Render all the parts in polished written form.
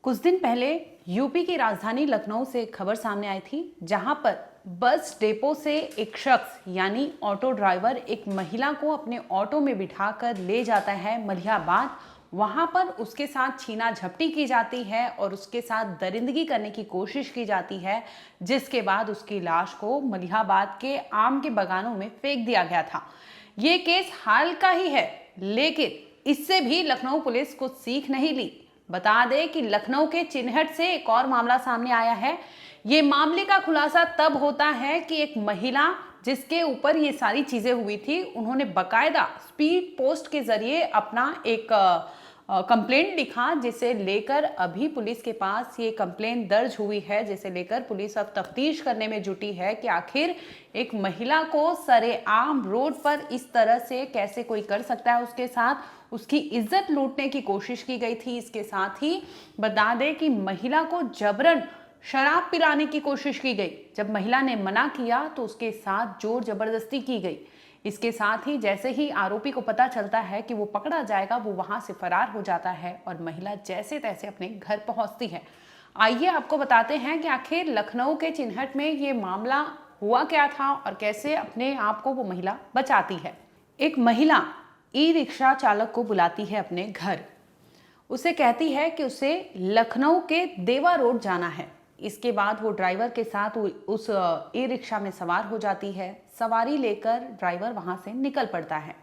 कुछ दिन पहले यूपी की राजधानी लखनऊ से एक खबर सामने आई थी, जहां पर बस डिपो से एक शख्स यानी ऑटो ड्राइवर एक महिला को अपने ऑटो में बिठाकर ले जाता है मलिहाबाद। वहां पर उसके साथ छीना झपटी की जाती है और उसके साथ दरिंदगी करने की कोशिश की जाती है, जिसके बाद उसकी लाश को मलिहाबाद के आम के बगानों में फेंक दिया गया था। ये केस हाल का ही है, लेकिन इससे भी लखनऊ पुलिस कुछ सीख नहीं ली। बता दें कि लखनऊ के चिन्हट से एक और मामला सामने आया है। ये मामले का खुलासा तब होता है कि एक महिला जिसके ऊपर ये सारी चीजें हुई थी, उन्होंने बकायदा स्पीड पोस्ट के जरिए अपना एक कंप्लेंट लिखा, जिसे लेकर अभी पुलिस के पास ये कंप्लेंट दर्ज हुई है, जिसे लेकर पुलिस अब तफ्तीश करने में जुटी है कि आखिर एक महिला को सरेआम रोड पर इस तरह से कैसे कोई कर सकता है। उसके साथ उसकी इज्जत लूटने की कोशिश की गई थी। इसके साथ ही बता दें कि महिला को जबरन शराब पिलाने की कोशिश की गई। जब महिला ने मना किया तो उसके साथ जोर जबरदस्ती की गई। इसके साथ ही जैसे ही आरोपी को पता चलता है कि वो पकड़ा जाएगा, वो वहां से फरार हो जाता है और महिला जैसे तैसे अपने घर पहुंचती है। आइए आपको बताते हैं कि आखिर लखनऊ के चिन्हट में ये मामला हुआ क्या था और कैसे अपने आप को वो महिला बचाती है। एक महिला ई रिक्शा चालक को बुलाती है अपने घर। उसे कहती है कि उसे लखनऊ के देवा रोड जाना है। इसके बाद वो ड्राइवर के साथ उस ई रिक्शा में सवार हो जाती है। सवारी लेकर ड्राइवर वहां से निकल पड़ता है।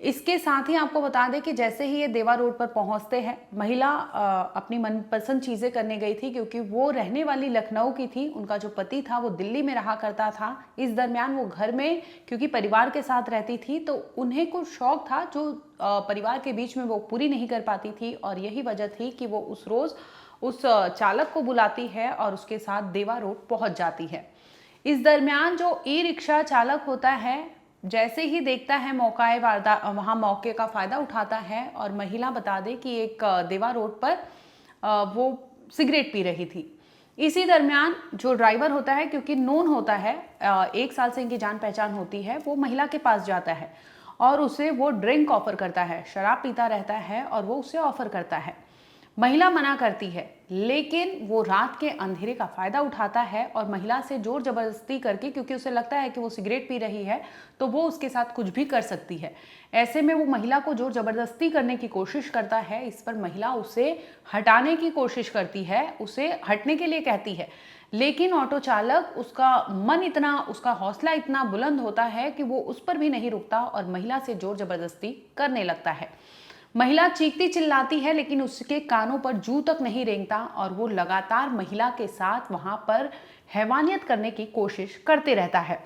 इसके साथ ही आपको बता दें कि जैसे ही ये देवा रोड पर पहुंचते हैं, महिला अपनी मनपसंद चीज़ें करने गई थी, क्योंकि वो रहने वाली लखनऊ की थी। उनका जो पति था वो दिल्ली में रहा करता था। इस दरमियान वो घर में क्योंकि परिवार के साथ रहती थी, तो उन्हें कुछ शौक था जो परिवार के बीच में वो पूरी नहीं कर पाती थी, और यही वजह थी कि वो उस रोज़ उस चालक को बुलाती है और उसके साथ देवा रोड पहुंच जाती है। इस दरमियान जो ई रिक्शा चालक होता है, जैसे ही देखता है मौकाए वारदात, वहां मौके का फायदा उठाता है और महिला बता दे कि एक देवा रोड पर वो सिगरेट पी रही थी। इसी दरमियान जो ड्राइवर होता है, क्योंकि नोन होता है, 1 साल से इनकी जान पहचान होती है, वो महिला के पास जाता है और उसे वो ड्रिंक ऑफर करता है। शराब पीता रहता है और वो उसे ऑफर करता है। महिला मना करती है, लेकिन वो रात के अंधेरे का फायदा उठाता है और महिला से जोर जबरदस्ती करके, क्योंकि उसे लगता है कि वो सिगरेट पी रही है तो वो उसके साथ कुछ भी कर सकती है, ऐसे में वो महिला को जोर जबरदस्ती करने की कोशिश करता है। इस पर महिला उसे हटाने की कोशिश करती है, उसे हटने के लिए कहती है, लेकिन ऑटो चालक, उसका हौसला इतना बुलंद होता है कि वो उस पर भी नहीं रुकता और महिला से जोर जबरदस्ती करने लगता है। महिला चीखती चिल्लाती है, लेकिन उसके कानों पर जू तक नहीं रेंगता और वो लगातार महिला के साथ वहां पर हैवानियत करने की कोशिश करते रहता है।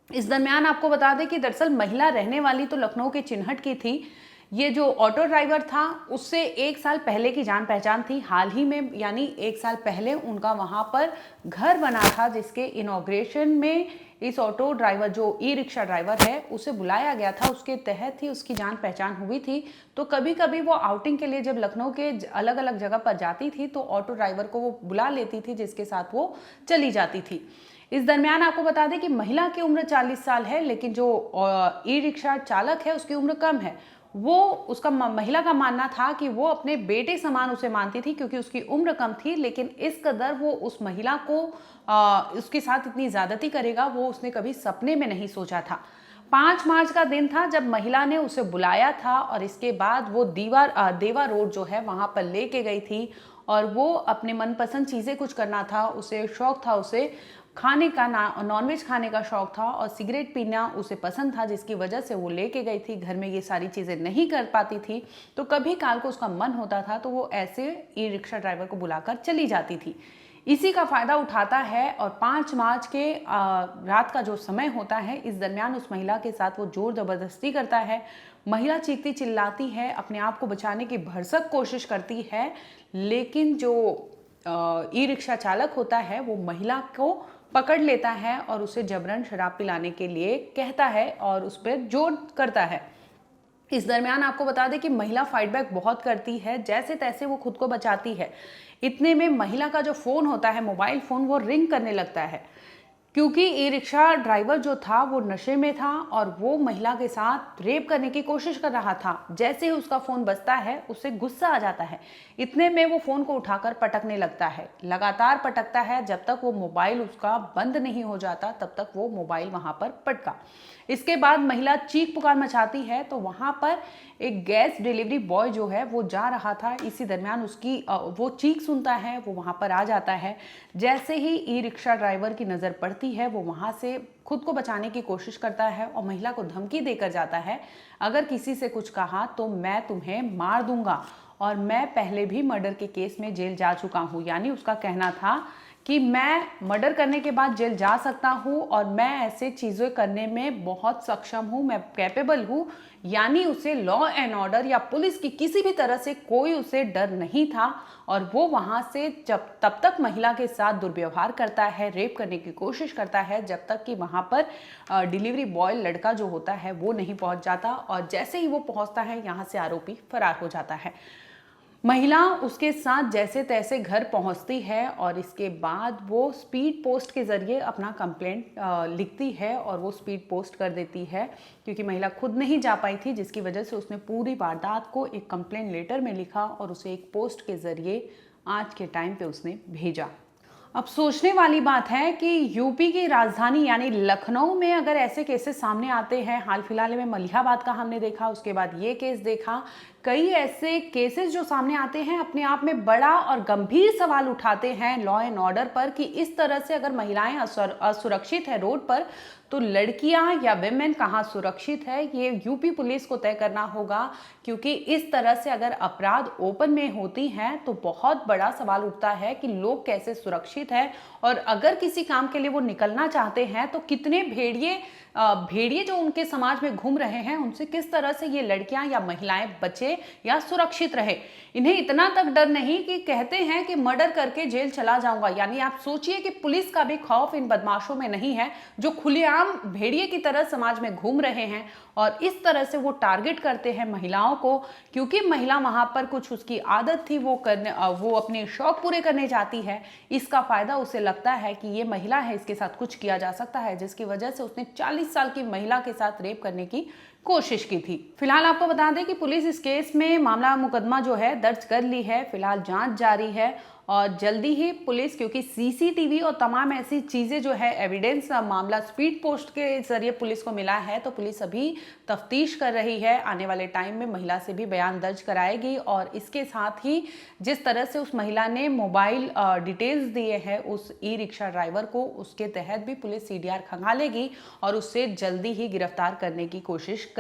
इस दरमियान आपको बता दें कि दरअसल महिला रहने वाली तो लखनऊ के चिन्हट की थी। ये जो ऑटो ड्राइवर था, उससे 1 साल पहले की जान पहचान थी। हाल ही में यानी 1 साल पहले उनका वहां पर घर बना था, जिसके इनॉग्रेशन में इस ऑटो ड्राइवर, जो ई रिक्शा ड्राइवर है, उसे बुलाया गया था। उसके तहत ही उसकी जान पहचान हुई थी। तो कभी कभी वो आउटिंग के लिए जब लखनऊ के अलग अलग जगह पर जाती थी तो ऑटो ड्राइवर को वो बुला लेती थी, जिसके साथ वो चली जाती थी। इस दरमियान आपको बता दें कि महिला की उम्र 40 साल है, लेकिन जो ई रिक्शा चालक है उसकी उम्र कम है। महिला का मानना था कि वो अपने बेटे समान उसे मानती थी, क्योंकि उसकी उम्र कम थी, लेकिन इस कदर वो उस महिला को उसके साथ इतनी ज्यादती करेगा, वो उसने कभी सपने में नहीं सोचा था। 5 मार्च का दिन था जब महिला ने उसे बुलाया था और इसके बाद वो देवा रोड जो है वहां पर लेके गई थी और वो अपने मनपसंद चीजें कुछ करना था। उसे शौक था, उसे खाने का, नॉनवेज खाने का शौक था और सिगरेट पीना उसे पसंद था, जिसकी वजह से वो लेके गई थी। घर में ये सारी चीजें नहीं कर पाती थी, तो कभी काल को उसका मन होता था तो वो ऐसे ई रिक्शा ड्राइवर को बुलाकर चली जाती थी। इसी का फायदा उठाता है और 5 मार्च के रात का जो समय होता है, इस दरमियान उस महिला के साथ वो जोर जबरदस्ती करता है। महिला चीखती चिल्लाती है, अपने आप को बचाने की भरसक कोशिश करती है, लेकिन जो ई रिक्शा चालक होता है वो महिला को पकड़ लेता है और उसे जबरन शराब पिलाने के लिए कहता है और उस पर जोर करता है। इस दरमियान आपको बता दें कि महिला फाइट बैक बहुत करती है, जैसे तैसे वो खुद को बचाती है। इतने में महिला का जो फोन होता है, मोबाइल फोन, वो रिंग करने लगता है। क्योंकि ई रिक्शा ड्राइवर जो था वो नशे में था और वो महिला के साथ रेप करने की कोशिश कर रहा था। जैसे ही उसका फोन बजता है उसे गुस्सा आ जाता है। इतने में वो फोन को उठाकर पटकने लगता है, लगातार पटकता है। जब तक वो मोबाइल उसका बंद नहीं हो जाता तब तक वो मोबाइल वहां पर पटका। इसके बाद महिला चीख पुकार मचाती है तो वहां पर एक गैस डिलीवरी बॉय जो है वो जा रहा था। इसी दरमियान उसकी वो चीख सुनता है, वो वहां पर आ जाता है। जैसे ही ई रिक्शा ड्राइवर की नज़र पड़ती है वो वहां से खुद को बचाने की कोशिश करता है और महिला को धमकी देकर जाता है, अगर किसी से कुछ कहा तो मैं तुम्हें मार दूंगा और मैं पहले भी मर्डर के केस में जेल जा चुका हूँ। यानी उसका कहना था कि मैं मर्डर करने के बाद जेल जा सकता हूँ और मैं ऐसे चीज़ें करने में बहुत सक्षम हूँ, मैं कैपेबल हूँ। यानी उसे लॉ एंड ऑर्डर या पुलिस की किसी भी तरह से कोई उसे डर नहीं था और वो वहाँ से तब तक महिला के साथ दुर्व्यवहार करता है, रेप करने की कोशिश करता है, जब तक कि वहाँ पर डिलीवरी बॉय लड़का जो होता है वो नहीं पहुँच जाता। और जैसे ही वो पहुँचता है यहाँ से आरोपी फरार हो जाता है। महिला उसके साथ जैसे तैसे घर पहुंचती है और इसके बाद वो स्पीड पोस्ट के ज़रिए अपना कंप्लेंट लिखती है और वो स्पीड पोस्ट कर देती है, क्योंकि महिला खुद नहीं जा पाई थी, जिसकी वजह से उसने पूरी वारदात को एक कंप्लेंट लेटर में लिखा और उसे एक पोस्ट के ज़रिए आज के टाइम पे उसने भेजा। अब सोचने वाली बात है कि यूपी की राजधानी यानी लखनऊ में अगर ऐसे केसेस सामने आते हैं, हाल फिलहाल में मलिहाबाद का हमने देखा, उसके बाद ये केस देखा, कई ऐसे केसेस जो सामने आते हैं अपने आप में बड़ा और गंभीर सवाल उठाते हैं लॉ एंड ऑर्डर पर कि इस तरह से अगर महिलाएं असुरक्षित है रोड पर तो लड़कियां या विमेन कहाँ सुरक्षित है, ये यूपी पुलिस को तय करना होगा। क्योंकि इस तरह से अगर अपराध ओपन में होती हैं तो बहुत बड़ा सवाल उठता है कि लोग कैसे सुरक्षित है और अगर किसी काम के लिए वो निकलना चाहते हैं तो कितने भेड़िए जो उनके समाज में घूम रहे हैं उनसे किस तरह से ये लड़कियां या महिलाएं बचे या सुरक्षित रहे। इन्हें इतना तक डर नहीं कि कहते हैं कि मर्डर करके जेल चला जाऊंगा। यानी आप सोचिए कि पुलिस का भी खौफ इन बदमाशों में नहीं है जो खुलेआम भेड़िए की तरह समाज में घूम रहे हैं और इस तरह से वो टारगेट करते हैं महिलाओं को, क्योंकि महिला वहां पर कुछ उसकी आदत थी वो अपने शौक पूरे करने जाती है। इसका फायदा उसे लगता है कि ये महिला है, इसके साथ कुछ किया जा सकता है, जिसकी वजह से उसने 40 साल की महिला के साथ रेप करने की कोशिश की थी। फिलहाल आपको बता दें कि पुलिस इस केस में मामला मुकदमा जो है दर्ज कर ली है। फिलहाल जांच जारी है और जल्दी ही पुलिस, क्योंकि सीसीटीवी और तमाम ऐसी चीज़ें जो है एविडेंस, मामला स्पीड पोस्ट के जरिए पुलिस को मिला है, तो पुलिस अभी तफ्तीश कर रही है। आने वाले टाइम में महिला से भी बयान दर्ज कराएगी और इसके साथ ही जिस तरह से उस महिला ने मोबाइल डिटेल्स दिए हैं उस ई रिक्शा ड्राइवर को, उसके तहत भी पुलिस सीडीआर खंगालेगी और उससे जल्दी ही गिरफ्तार करने की कोशिश करेगी।